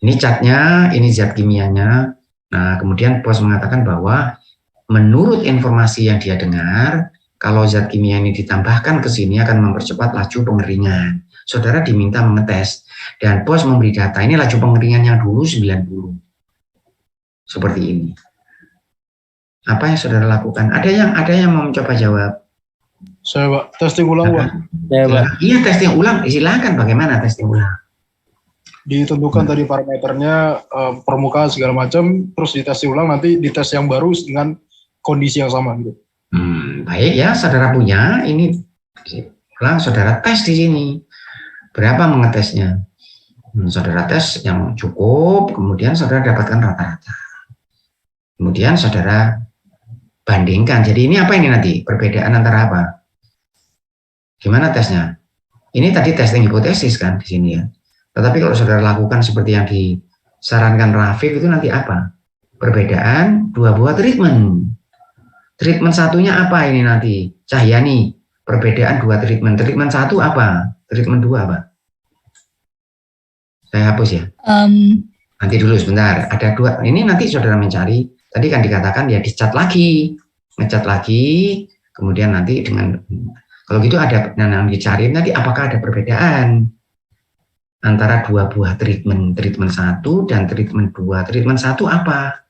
[SPEAKER 1] Ini catnya, ini zat kimianya. Nah, kemudian bos mengatakan bahwa menurut informasi yang dia dengar, kalau zat kimia ini ditambahkan ke sini akan mempercepat laju pengeringan. Saudara diminta mengetes dan bos memberi data ini laju pengeringan yang dulu 90. Seperti ini. Apa yang saudara lakukan? Ada yang mau mencoba jawab?
[SPEAKER 4] Saya Pak, testing ulang Pak.
[SPEAKER 1] Iya, testing ulang. Silakan, bagaimana testing ulang?
[SPEAKER 4] Ditentukan tadi parameternya, permukaan segala macam, terus ditesting ulang, nanti dites yang baru dengan kondisi yang sama gitu.
[SPEAKER 1] Baik ya, saudara punya ini ulang, saudara tes di sini. Berapa mengetesnya? Saudara tes yang cukup, kemudian saudara dapatkan rata-rata. Kemudian saudara bandingkan. Jadi ini apa ini nanti? Perbedaan antara apa? Gimana tesnya? Ini tadi testing hipotesis kan di sini ya. Tetapi kalau saudara lakukan seperti yang disarankan Rafiq itu nanti apa? Perbedaan dua buah treatment. Treatment satunya apa ini nanti? Cahyani, perbedaan dua treatment. Treatment satu apa? Treatment dua apa? Saya hapus ya. Nanti dulu sebentar. Ada dua. Ini nanti saudara mencari. Tadi kan dikatakan ya dicat lagi. Ngecat lagi. Kemudian nanti dengan... Kalau gitu ada yang dicari nanti apakah ada perbedaan antara dua buah treatment. Treatment satu dan treatment dua. Treatment satu apa?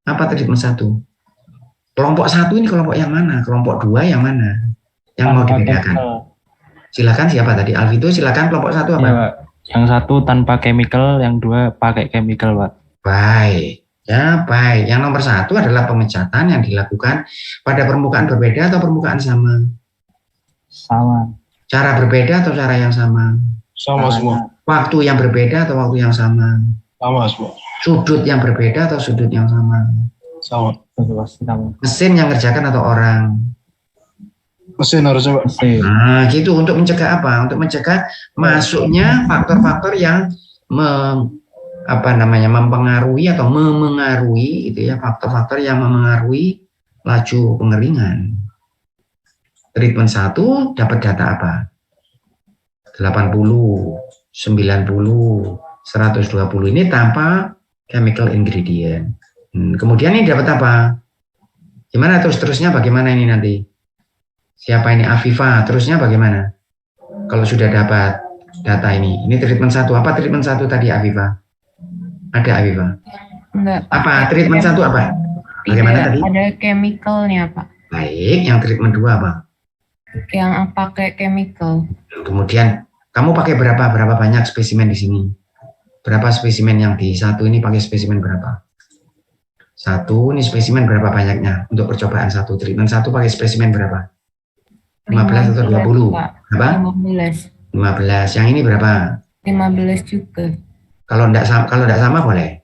[SPEAKER 1] Apa treatment satu? Kelompok satu ini kelompok yang mana? Kelompok dua yang mana? Yang mau dibedakan? Silakan siapa tadi? Alvito, silakan kelompok satu apa?
[SPEAKER 3] Ya, Pak. Yang satu tanpa chemical, yang dua pakai chemical, Pak.
[SPEAKER 1] Baik. Ya, baik. Yang nomor satu adalah pengecatan yang dilakukan pada permukaan berbeda atau permukaan sama?
[SPEAKER 3] Sama.
[SPEAKER 1] Cara berbeda atau cara yang sama?
[SPEAKER 4] Sama semua.
[SPEAKER 1] Waktu yang berbeda atau waktu yang sama?
[SPEAKER 4] Sama semua.
[SPEAKER 1] Sudut yang berbeda atau sudut yang sama?
[SPEAKER 4] Sama.
[SPEAKER 3] Sama.
[SPEAKER 1] Mesin yang ngerjakan atau orang?
[SPEAKER 4] Mesin harusnya Pak.
[SPEAKER 3] Mesin.
[SPEAKER 1] Nah, gitu. Untuk mencegah apa? Untuk mencegah masuknya faktor-faktor yang apa namanya mempengaruhi atau memengaruhi itu ya, faktor-faktor yang memengaruhi laju pengeringan. Treatment 1 dapat data apa? 80, 90, 120 ini tanpa chemical ingredient. Kemudian ini dapat apa? Gimana terusnya bagaimana ini nanti? Siapa ini Afifa? Terusnya bagaimana? Kalau sudah dapat data ini treatment 1. Apa treatment 1 tadi Afifa? Ada Afifa?
[SPEAKER 10] Enggak.
[SPEAKER 1] Apa treatment 1 apa? Bagaimana tadi?
[SPEAKER 10] Ada chemicalnya, Pak.
[SPEAKER 1] Baik, yang treatment 2 apa?
[SPEAKER 10] Yang pakai chemical.
[SPEAKER 1] Kemudian kamu pakai berapa banyak spesimen di sini? Berapa spesimen yang di 1 ini pakai spesimen berapa? 1 ini spesimen berapa banyaknya untuk percobaan 1? Treatment 1 pakai spesimen berapa? 15 atau 20?
[SPEAKER 10] Pak.
[SPEAKER 1] Apa?
[SPEAKER 10] 15.
[SPEAKER 1] 15. Yang ini berapa?
[SPEAKER 10] 15 juga.
[SPEAKER 1] Kalau enggak sama boleh.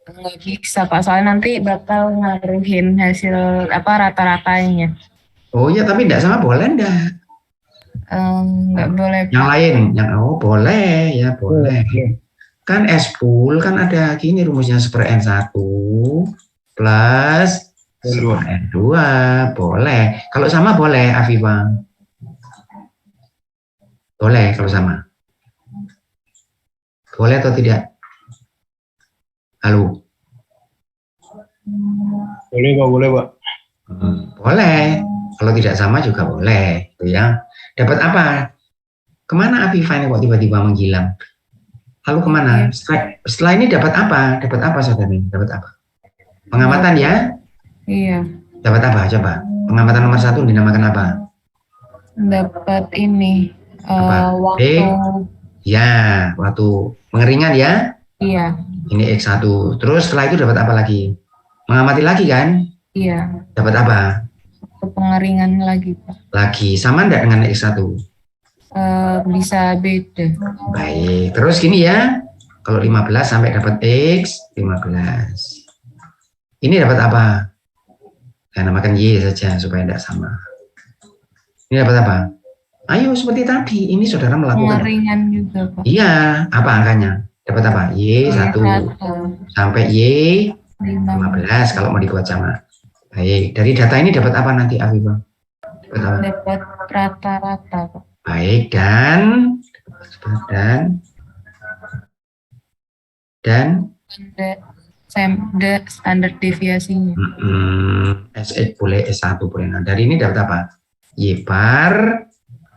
[SPEAKER 10] Nggak bisa, Pak. Soalnya nanti bakal ngaruhin hasil rata-ratanya.
[SPEAKER 1] Oh iya, tapi enggak sama boleh enggak?
[SPEAKER 10] Nggak boleh.
[SPEAKER 1] Yang lain, boleh ya, boleh. Kan S pool kan ada gini rumusnya N1 plus N2, boleh. Kalau sama boleh, Afifa. Boleh kalau sama. Boleh atau tidak? Halo.
[SPEAKER 4] Boleh Pak, boleh Pak.
[SPEAKER 1] Boleh. Kalau tidak sama juga boleh, gitu ya. Dapat apa? Kemana Afifa ini kok tiba-tiba menghilang? Lalu kemana? Setelah ini dapat apa? Dapat apa saudara? Dapat apa? Pengamatan ya?
[SPEAKER 10] Iya.
[SPEAKER 1] Dapat apa? Coba. Pengamatan nomor 1 dinamakan apa?
[SPEAKER 10] Dapat ini.
[SPEAKER 1] Apa?
[SPEAKER 10] Waktu.
[SPEAKER 1] Ya, waktu pengeringan ya?
[SPEAKER 10] Iya.
[SPEAKER 1] Ini X1. Terus setelah itu dapat apa lagi? Mengamati lagi kan?
[SPEAKER 10] Iya.
[SPEAKER 1] Dapat apa?
[SPEAKER 10] Waktu pengeringan lagi, Pak.
[SPEAKER 1] Lagi. Sama enggak dengan X1?
[SPEAKER 10] Bisa beda.
[SPEAKER 1] Baik. Terus gini ya. Kalau 15 sampai dapat X, 15. Ini dapat apa? Saya namakan Y saja supaya tidak sama. Ini dapat apa? Ayo seperti tadi. Ini saudara melakukan.
[SPEAKER 10] Pengeringan juga, Pak.
[SPEAKER 1] Iya. Apa angkanya? Dapat apa? Y1 sampai Y15 kalau mau dibuat sama. Baik. Dari data ini dapat apa nanti Afifah? Dapat apa?
[SPEAKER 10] Dapat rata-rata, Pak.
[SPEAKER 1] Baik. Dan
[SPEAKER 10] Standar deviasinya.
[SPEAKER 1] S1 boleh, S1 boleh. Nah, dari ini dapat apa? Y bar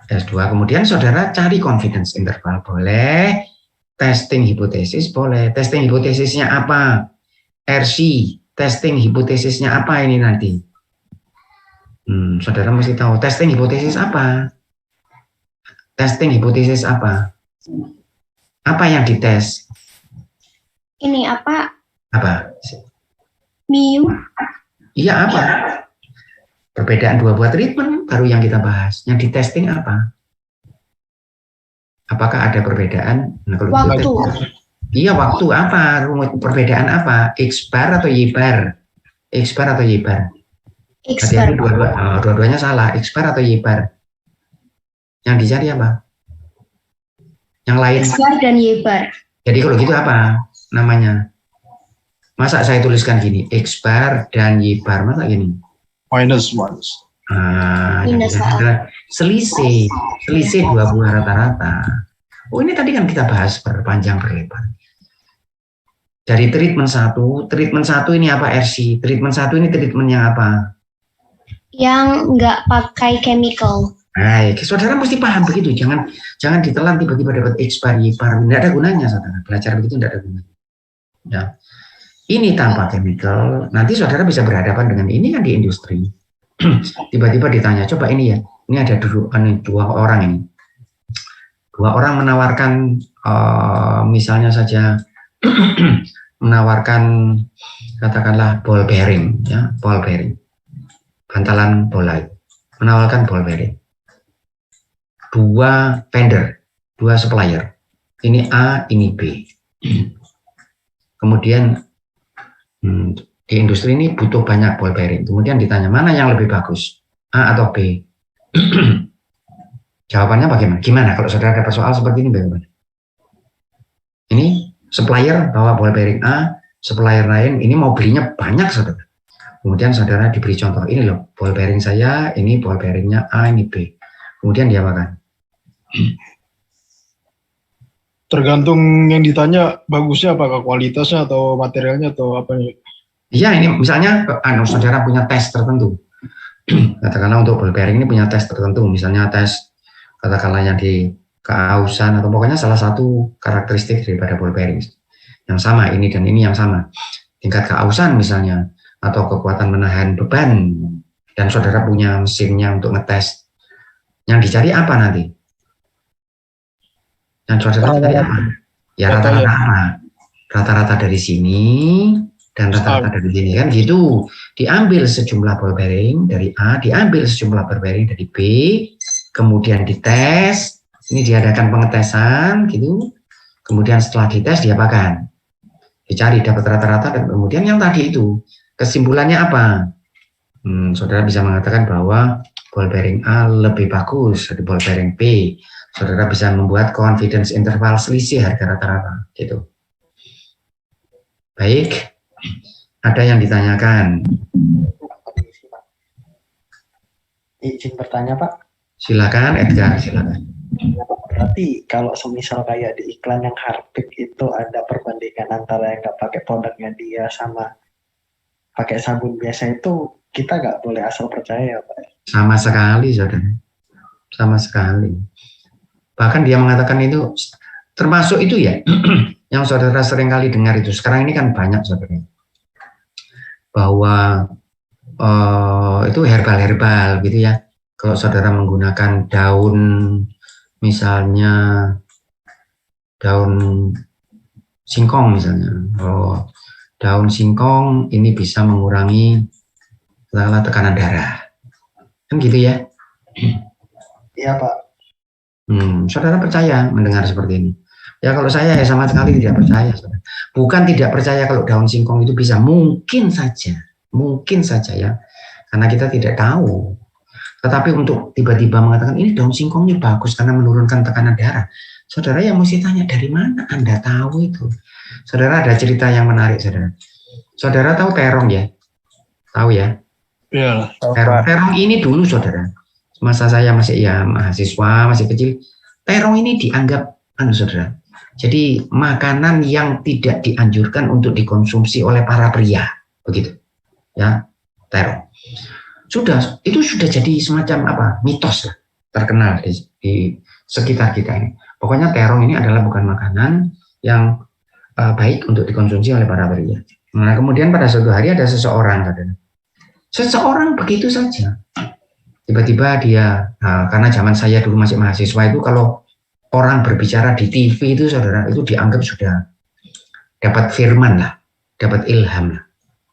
[SPEAKER 1] S2. Kemudian saudara cari confidence interval boleh, testing hipotesis boleh. Testing hipotesisnya apa? RC. Testing hipotesisnya apa ini nanti? Saudara mesti tahu testing hipotesis apa? Testing hipotesis apa? Apa yang dites?
[SPEAKER 7] Ini apa?
[SPEAKER 1] Apa?
[SPEAKER 7] Miu.
[SPEAKER 1] Iya apa? Perbedaan dua buah treatment baru yang kita bahas. Yang di testing apa? Apakah ada perbedaan? Nah, kalau
[SPEAKER 7] Waktu.
[SPEAKER 1] Iya waktu apa? Perbedaan apa? X bar atau Y bar? X bar atau Y bar?
[SPEAKER 7] Expert.
[SPEAKER 1] Dua-duanya salah. X bar atau Y bar? Yang dicari apa? Yang lain.
[SPEAKER 7] X-bar dan Y-bar.
[SPEAKER 1] Jadi kalau gitu apa namanya? Masa saya tuliskan gini, X bar dan Y bar, masa gini?
[SPEAKER 4] Minus.
[SPEAKER 7] Minus
[SPEAKER 1] selisih dua buah rata-rata. Oh ini tadi kan kita bahas berpanjang berlebar. Dari treatment 1 ini apa RC? Treatment 1 ini treatmentnya apa?
[SPEAKER 7] Yang nggak pakai chemical.
[SPEAKER 1] Baik, saudara mesti paham begitu. Jangan ditelan tiba-tiba dapat X bar, Y bar. Tidak ada gunanya, saudara. Belajar begitu tidak ada gunanya. Ya. Ini tanpa chemical. Nanti saudara bisa berhadapan dengan ini kan di industri. Tiba-tiba ditanya, coba ini ya. Ini ada dua orang ini. Dua orang menawarkan, misalnya saja, menawarkan katakanlah ball bearing, ya, ball bearing, bantalan bola, menawarkan ball bearing. Dua vendor, dua supplier, ini A, ini B. Kemudian di industri ini butuh banyak ball bearing. Kemudian ditanya mana yang lebih bagus, A atau B? Jawabannya bagaimana? Gimana kalau saudara dapat soal seperti ini bagaimana? Ini supplier bawa ball bearing A, supplier lain ini mau belinya banyak saudara. Kemudian saudara diberi contoh, ini loh ball bearing saya, ini ball bearingnya A, ini B. Kemudian diapakan?
[SPEAKER 4] Tergantung yang ditanya bagusnya apakah kualitasnya atau materialnya atau apanya.
[SPEAKER 1] Iya, ini misalnya saudara punya tes tertentu. Katakanlah untuk ball bearing ini punya tes tertentu, misalnya tes katakanlah yang di keausan atau pokoknya salah satu karakteristik daripada ball bearing yang sama, ini dan ini yang sama. Tingkat keausan misalnya atau kekuatan menahan beban, dan saudara punya mesinnya untuk ngetes. Yang dicari apa nanti? Yang saudara cari apa? Ya rata-rata apa? Rata-rata dari sini dan rata-rata dari sini kan gitu. Diambil sejumlah ball bearing dari A, diambil sejumlah ball bearing dari B, kemudian dites. Ini diadakan pengetesan gitu. Kemudian setelah dites diapakan? Dicari dapat rata-rata dan kemudian yang tadi itu kesimpulannya apa? Saudara bisa mengatakan bahwa ball bearing A lebih bagus dari ball bearing B. Saudara bisa membuat confidence interval selisih harga rata-rata gitu. Baik, ada yang ditanyakan?
[SPEAKER 5] Izin bertanya Pak.
[SPEAKER 1] Silakan Edgar, silakan.
[SPEAKER 5] Berarti kalau semisal kayak di iklan yang Harpic itu ada perbandingan antara yang nggak pakai produknya dia sama pakai sabun biasa, itu kita nggak boleh asal percaya ya Pak?
[SPEAKER 1] Sama sekali saudara, sama sekali. Bahkan dia mengatakan itu termasuk itu ya yang saudara sering kali dengar itu sekarang ini kan banyak saudara, bahwa itu herbal gitu ya. Kalau saudara menggunakan daun, misalnya daun singkong misalnya, daun singkong ini bisa mengurangi tekanan darah, kan gitu ya?
[SPEAKER 5] Iya Pak.
[SPEAKER 1] Saudara percaya mendengar seperti ini? Ya kalau saya ya sama sekali tidak percaya. Saudara. Bukan tidak percaya kalau daun singkong itu bisa, mungkin saja ya, karena kita tidak tahu. Tetapi untuk tiba-tiba mengatakan ini daun singkongnya bagus karena menurunkan tekanan darah, saudara yang mesti tanya dari mana Anda tahu itu? Saudara ada cerita yang menarik saudara. Saudara tahu terong ya? Tahu ya?
[SPEAKER 4] Iya.
[SPEAKER 1] Terong ini dulu saudara, masa saya masih ya mahasiswa masih kecil, terong ini dianggap saudara, jadi makanan yang tidak dianjurkan untuk dikonsumsi oleh para pria, begitu ya, terong. Itu sudah jadi semacam apa, mitos lah, terkenal di sekitar kita ini. Pokoknya terong ini adalah bukan makanan yang baik untuk dikonsumsi oleh para pria. Nah kemudian pada suatu hari ada seseorang begitu saja, tiba-tiba dia, karena zaman saya dulu masih mahasiswa itu kalau orang berbicara di TV itu saudara, itu dianggap sudah dapat firman lah, dapat ilham lah.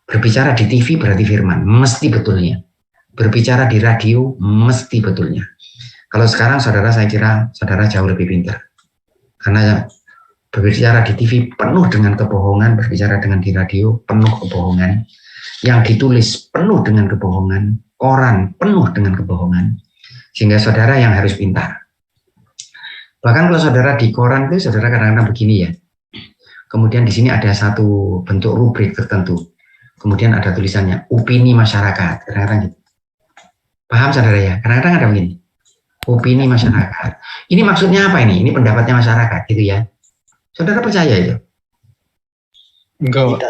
[SPEAKER 1] Berbicara di TV berarti firman, mesti betulnya. Berbicara di radio mesti betulnya. Kalau sekarang saudara, saya kira saudara jauh lebih pintar. Karena berbicara di TV penuh dengan kebohongan, berbicara dengan di radio penuh kebohongan, yang ditulis penuh dengan kebohongan, koran penuh dengan kebohongan, sehingga saudara yang harus pintar. Bahkan kalau saudara di koran itu saudara kadang-kadang begini ya. Kemudian di sini ada satu bentuk rubrik tertentu. Kemudian ada tulisannya opini masyarakat, kadang-kadang gitu. Paham saudara ya? Kadang-kadang ada begini, opini masyarakat. Ini maksudnya apa ini? Ini pendapatnya masyarakat gitu ya. Saudara percaya itu?
[SPEAKER 4] Enggak.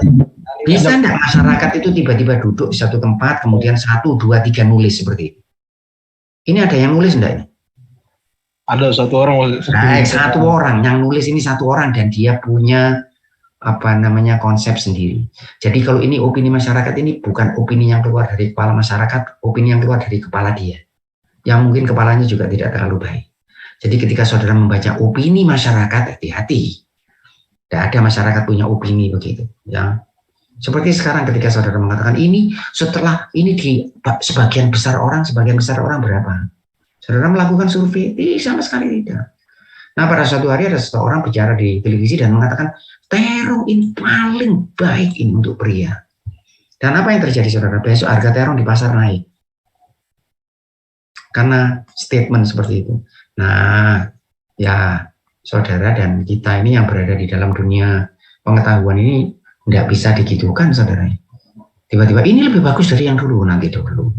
[SPEAKER 1] Bisa enggak masyarakat itu tiba-tiba duduk di satu tempat, kemudian 1, 2, 3 nulis seperti itu? Ini ada yang nulis enggak ini?
[SPEAKER 4] Ada satu orang.
[SPEAKER 1] Baik, satu orang yang nulis ini, satu orang, dan dia punya konsep sendiri. Jadi kalau ini opini masyarakat, ini bukan opini yang keluar dari kepala masyarakat, opini yang keluar dari kepala dia, yang mungkin kepalanya juga tidak terlalu baik. Jadi ketika saudara membaca opini masyarakat, hati-hati. Tidak ada masyarakat punya opini begitu ya. Seperti sekarang ketika saudara mengatakan ini, setelah ini di sebagian besar orang berapa? Saudara melakukan survei, sama sekali tidak. Nah pada suatu hari ada seseorang bicara di televisi dan mengatakan terong ini paling baik ini untuk pria. Dan apa yang terjadi saudara? Besok harga terong di pasar naik. Karena statement seperti itu. Nah ya saudara dan kita ini yang berada di dalam dunia pengetahuan ini nggak bisa digitukan, saudara. Tiba-tiba ini lebih bagus dari yang dulu, nanti dulu.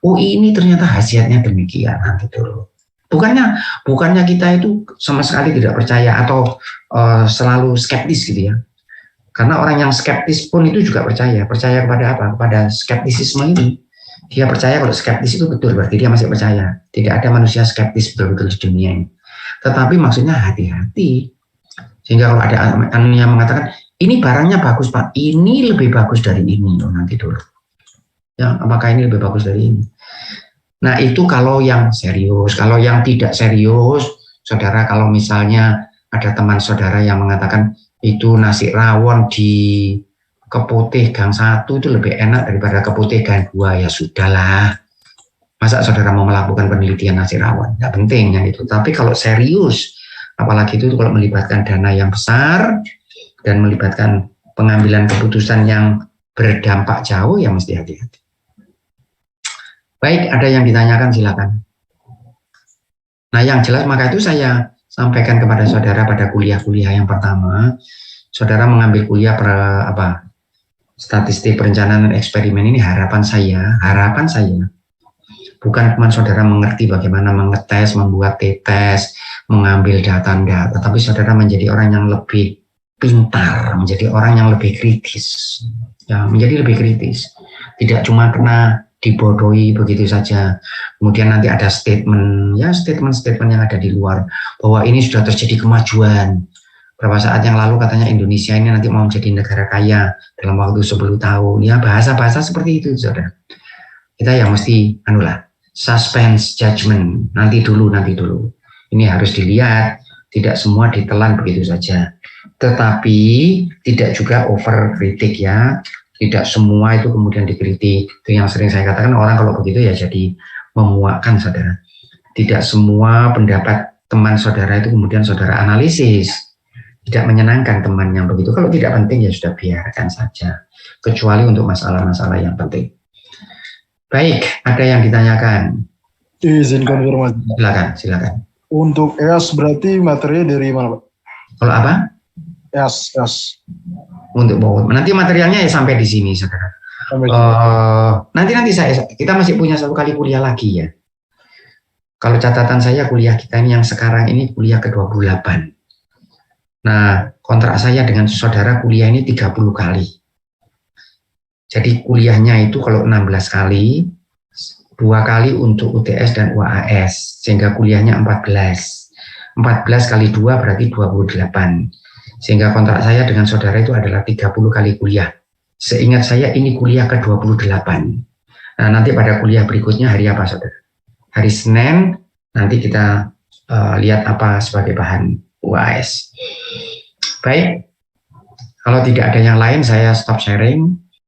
[SPEAKER 1] Oh, ini ternyata khasiatnya demikian, nanti dulu. Bukannya kita itu sama sekali tidak percaya atau selalu skeptis gitu ya. Karena orang yang skeptis pun itu juga percaya kepada apa? Kepada skeptisisme ini. Dia percaya kalau skeptis itu betul, berarti dia masih percaya. Tidak ada manusia skeptis betul-betul di dunia ini. Tetapi maksudnya hati-hati. Sehingga kalau ada yang mengatakan, ini barangnya bagus Pak, ini lebih bagus dari ini, nanti dulu. Ya, apakah ini lebih bagus dari ini? Nah, itu kalau yang serius. Kalau yang tidak serius, saudara, kalau misalnya ada teman saudara yang mengatakan itu nasi rawon di Keputih Gang 1 itu lebih enak daripada Keputih Gang 2, ya sudahlah. Masa saudara mau melakukan penelitian nasi rawon? Nggak penting yang itu. Tapi kalau serius, apalagi itu kalau melibatkan dana yang besar dan melibatkan pengambilan keputusan yang berdampak jauh, ya mesti hati-hati. Baik, ada yang ditanyakan, silakan. Nah, yang jelas maka itu saya sampaikan kepada saudara pada kuliah-kuliah yang pertama, saudara mengambil kuliah statistik perencanaan dan eksperimen ini, harapan saya bukan cuma saudara mengerti bagaimana mengetes, membuat t-test, mengambil data-data, tapi saudara menjadi orang yang lebih pintar, menjadi orang yang lebih kritis, ya, menjadi lebih kritis, tidak cuma kena dibodohi begitu saja. Kemudian nanti ada statement yang ada di luar bahwa ini sudah terjadi kemajuan. Beberapa saat yang lalu katanya Indonesia ini nanti mau menjadi negara kaya dalam waktu 10 tahun. Ya, bahasa-bahasa seperti itu, saudara. Kita yang mesti suspense judgment, nanti dulu. Ini harus dilihat, tidak semua ditelan begitu saja. Tetapi tidak juga over kritik ya. Tidak semua itu kemudian dikritik. Itu yang sering saya katakan, orang kalau begitu ya jadi memuakkan, saudara. Tidak semua pendapat teman saudara itu kemudian saudara analisis. Tidak menyenangkan teman yang begitu. Kalau tidak penting ya sudah biarkan saja. Kecuali untuk masalah-masalah yang penting. Baik, ada yang ditanyakan?
[SPEAKER 4] Izin konfirmasi.
[SPEAKER 1] Silakan.
[SPEAKER 4] Untuk EAS berarti materinya dari mana, Pak?
[SPEAKER 1] Kalau apa?
[SPEAKER 4] EAS.
[SPEAKER 1] Untuk nanti materialnya ya sampai di sini, saudara. Nanti kita masih punya satu kali kuliah lagi ya. Kalau catatan saya kuliah kita ini yang sekarang ini kuliah ke-28. Nah, kontrak saya dengan saudara kuliah ini 30 kali. Jadi kuliahnya itu kalau 16 kali, 2 kali untuk UTS dan UAS, sehingga kuliahnya 14. 14 kali 2 berarti 28. Sehingga kontrak saya dengan saudara itu adalah 30 kali kuliah. Seingat saya ini kuliah ke-28. Nah, nanti pada kuliah berikutnya hari apa, saudara? Hari Senin, nanti kita lihat apa sebagai bahan UAS. Baik, kalau tidak ada yang lain, saya stop sharing.